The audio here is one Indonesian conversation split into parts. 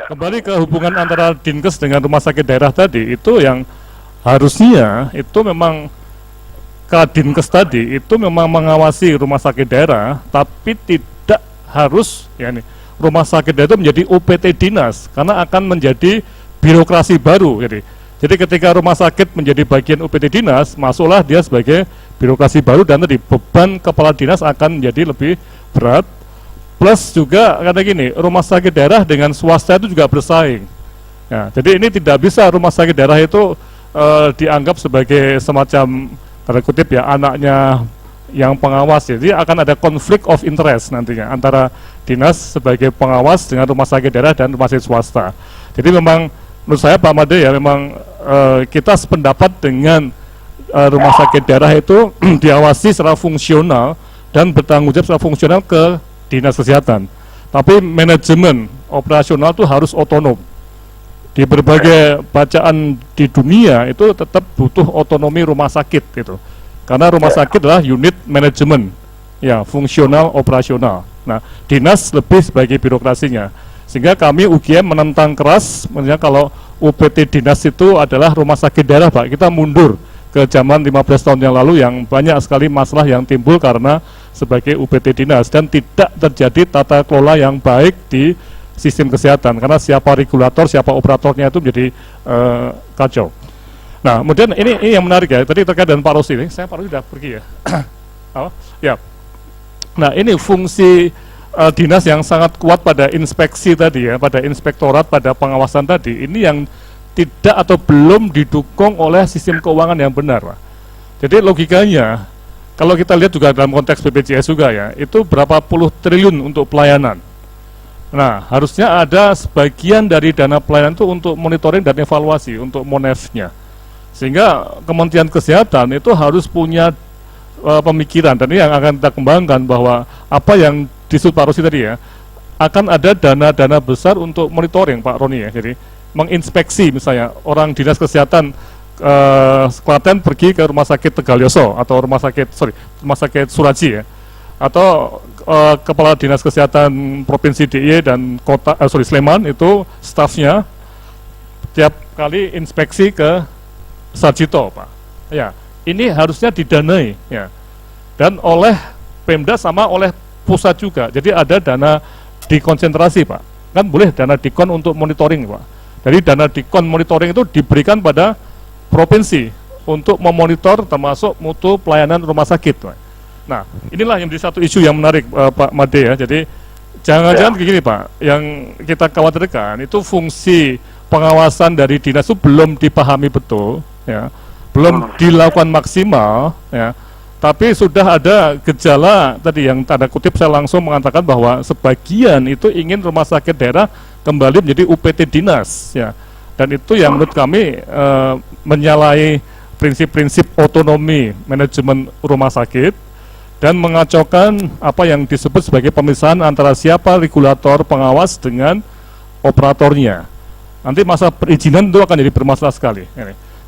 Kembali ke hubungan antara Dinkes dengan rumah sakit daerah tadi, itu yang harusnya itu memang Kadinkes tadi itu memang mengawasi rumah sakit daerah, tapi tidak harus ya nih, rumah sakit daerah itu menjadi UPT dinas karena akan menjadi birokrasi baru. Jadi ketika rumah sakit menjadi bagian UPT dinas, masuklah dia sebagai birokrasi baru dan tadi beban kepala dinas akan menjadi lebih berat. Plus juga karena gini, rumah sakit daerah dengan swasta itu juga bersaing. Ya, jadi ini tidak bisa rumah sakit daerah itu dianggap sebagai semacam tanda kutip ya anaknya yang pengawas. Jadi akan ada konflik of interest nantinya antara dinas sebagai pengawas dengan rumah sakit daerah dan rumah sakit swasta. Jadi memang menurut saya Pak Made ya memang kita sependapat dengan rumah sakit daerah itu diawasi secara fungsional dan bertanggung jawab secara fungsional ke dinas kesehatan, tapi manajemen operasional itu harus otonom. Di berbagai bacaan di dunia itu tetap butuh otonomi rumah sakit gitu, karena rumah sakit adalah unit manajemen, ya fungsional operasional. Nah, dinas lebih sebagai birokrasinya, sehingga kami UGM menentang keras, maksudnya kalau UPT dinas itu adalah rumah sakit daerah, Pak, kita mundur ke zaman 15 tahun yang lalu yang banyak sekali masalah yang timbul karena sebagai UPT dinas dan tidak terjadi tata kelola yang baik di sistem kesehatan karena siapa regulator, siapa operatornya itu menjadi kacau. Nah, kemudian ini yang menarik ya, tadi terkait dengan Pak Rosi ini, Pak Rosi sudah pergi ya. Ya. Nah, ini fungsi dinas yang sangat kuat pada inspeksi tadi ya, pada inspektorat, pada pengawasan tadi, ini yang tidak atau belum didukung oleh sistem keuangan yang benar, Pak. Jadi logikanya, kalau kita lihat juga dalam konteks BPJS juga ya, itu berapa puluh triliun untuk pelayanan. Nah, harusnya ada sebagian dari dana pelayanan itu untuk monitoring dan evaluasi, untuk monefnya. Sehingga Kementerian Kesehatan itu harus punya pemikiran, dan ini yang akan kita kembangkan bahwa apa yang disebut Pak Rosi tadi ya, akan ada dana-dana besar untuk monitoring Pak Roni ya, jadi menginspeksi misalnya orang dinas kesehatan Klaten pergi ke rumah sakit Tegalyoso atau rumah sakit Suraji ya, atau kepala dinas kesehatan provinsi DIY dan kota Sleman itu stafnya tiap kali inspeksi ke Sarjito, Pak. Ya, ini harusnya didanai ya, dan oleh Pemda sama oleh pusat juga. Jadi ada dana dikonsentrasi, Pak. Kan boleh dana dikon untuk monitoring, Pak. Jadi dana dikon monitoring itu diberikan pada provinsi untuk memonitor termasuk mutu pelayanan rumah sakit, Pak. Nah, inilah yang menjadi satu isu yang menarik Pak Made ya. Jadi jangan-jangan begini Pak, yang kita khawatirkan itu fungsi pengawasan dari dinas itu belum dipahami betul ya, belum dilakukan maksimal ya. Tapi sudah ada gejala tadi yang tanda kutip saya langsung mengatakan bahwa sebagian itu ingin rumah sakit daerah kembali menjadi UPT dinas ya, dan itu yang menurut kami menyalahi prinsip-prinsip otonomi manajemen rumah sakit dan mengacaukan apa yang disebut sebagai pemisahan antara siapa regulator pengawas dengan operatornya. Nanti masa perizinan itu akan jadi bermasalah sekali.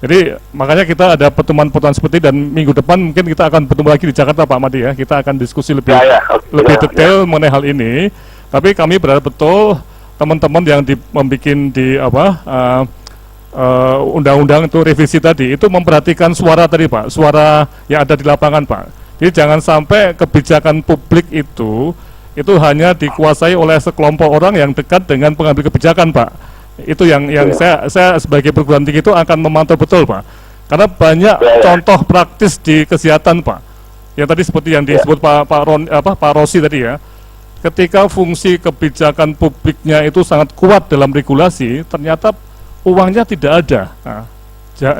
Jadi makanya kita ada pertemuan-pertemuan seperti, dan minggu depan mungkin kita akan bertemu lagi di Jakarta Pak Made ya, kita akan diskusi lebih detail mengenai hal ini. Tapi kami berharap betul teman-teman yang membuat undang-undang itu revisi tadi itu memperhatikan suara tadi Pak, suara yang ada di lapangan Pak. Jadi jangan sampai kebijakan publik itu hanya dikuasai oleh sekelompok orang yang dekat dengan pengambil kebijakan Pak. Itu yang saya sebagai perguruan tinggi itu akan memantau betul Pak. Karena banyak contoh praktis di kesehatan Pak. Yang tadi seperti yang disebut Pak Rosi tadi ya. Ketika fungsi kebijakan publiknya itu sangat kuat dalam regulasi, ternyata uangnya tidak ada. Nah,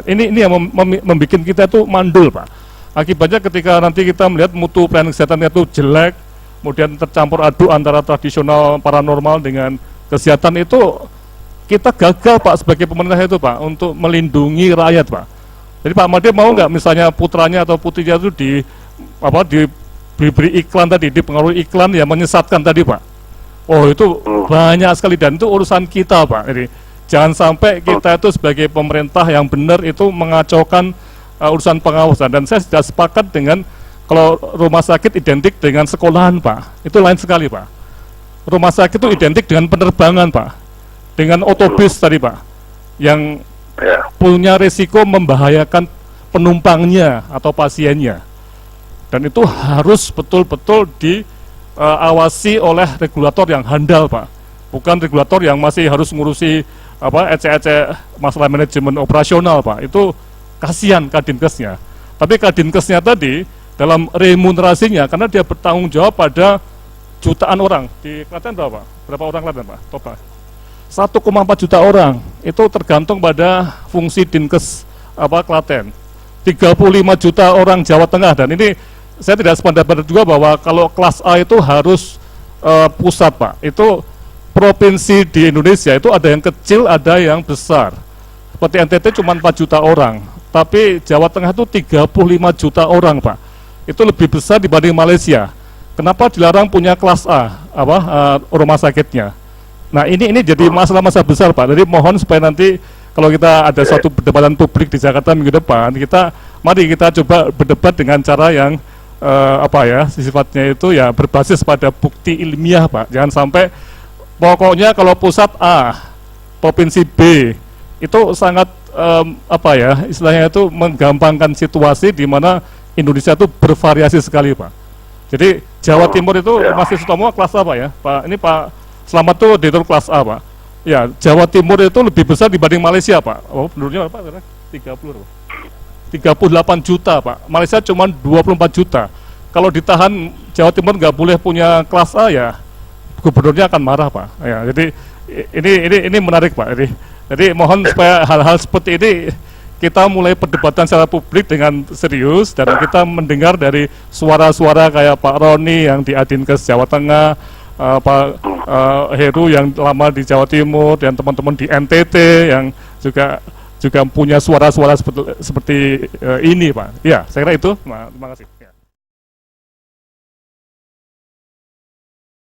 ini yang membuat kita itu mandul Pak. Akibatnya ketika nanti kita melihat mutu pelayanan kesehatan itu jelek, kemudian tercampur aduk antara tradisional paranormal dengan kesehatan, itu kita gagal Pak sebagai pemerintah itu Pak untuk melindungi rakyat Pak. Jadi Pak Made mau nggak misalnya putranya atau putrinya itu diberi iklan tadi, dipengaruhi iklan yang menyesatkan tadi Pak. Oh itu banyak sekali, dan itu urusan kita Pak. Jadi jangan sampai kita itu sebagai pemerintah yang benar itu mengacaukan urusan pengawasan. Dan saya sudah sepakat dengan kalau rumah sakit identik dengan sekolahan Pak, itu lain sekali Pak. Rumah sakit itu identik dengan penerbangan Pak. dengan otobus tadi Pak, yang punya risiko membahayakan penumpangnya atau pasiennya, dan itu harus betul-betul diawasi oleh regulator yang handal Pak, bukan regulator yang masih harus ngurusi ecek-ecek masalah manajemen operasional Pak. Itu kasihan Kadinkesnya. Tapi Kadinkesnya tadi dalam remunerasinya, karena dia bertanggung jawab pada jutaan orang di Klaten berapa? Berapa orang Klaten Pak? Total 1,4 juta orang. Itu tergantung pada fungsi Dinkes Klaten. 35 juta orang Jawa Tengah, dan ini saya tidak sependapat juga bahwa kalau kelas A itu harus pusat Pak. Itu provinsi di Indonesia itu ada yang kecil, ada yang besar. Seperti NTT cuma 4 juta orang, tapi Jawa Tengah itu 35 juta orang Pak. Itu lebih besar dibanding Malaysia. Kenapa dilarang punya kelas A rumah sakitnya? Nah, ini jadi masalah-masalah besar Pak. Jadi mohon supaya nanti kalau kita ada suatu perdebatan publik di Jakarta minggu depan, mari kita coba berdebat dengan cara yang sifatnya itu ya berbasis pada bukti ilmiah Pak. Jangan sampai pokoknya kalau pusat A, provinsi B itu sangat istilahnya itu menggampangkan situasi di mana Indonesia itu bervariasi sekali Pak. Jadi Jawa Timur itu masih Sutomo kelas A Pak ya. Pak, ini Pak Slamet tuh di kelas A Pak. Ya, Jawa Timur itu lebih besar dibanding Malaysia Pak. Oh, penduduknya berapa? 38 juta Pak. Malaysia cuma 24 juta. Kalau ditahan Jawa Timur nggak boleh punya kelas A ya, gubernurnya akan marah Pak. Ya, jadi ini menarik Pak. Jadi mohon supaya hal-hal seperti ini kita mulai perdebatan secara publik dengan serius, dan kita mendengar dari suara-suara kayak Pak Roni yang di Adinkes Jawa Tengah, Pak Heru yang lama di Jawa Timur, dan teman-teman di NTT yang juga punya suara-suara seperti ini Pak. Ya, saya kira itu. Terima kasih.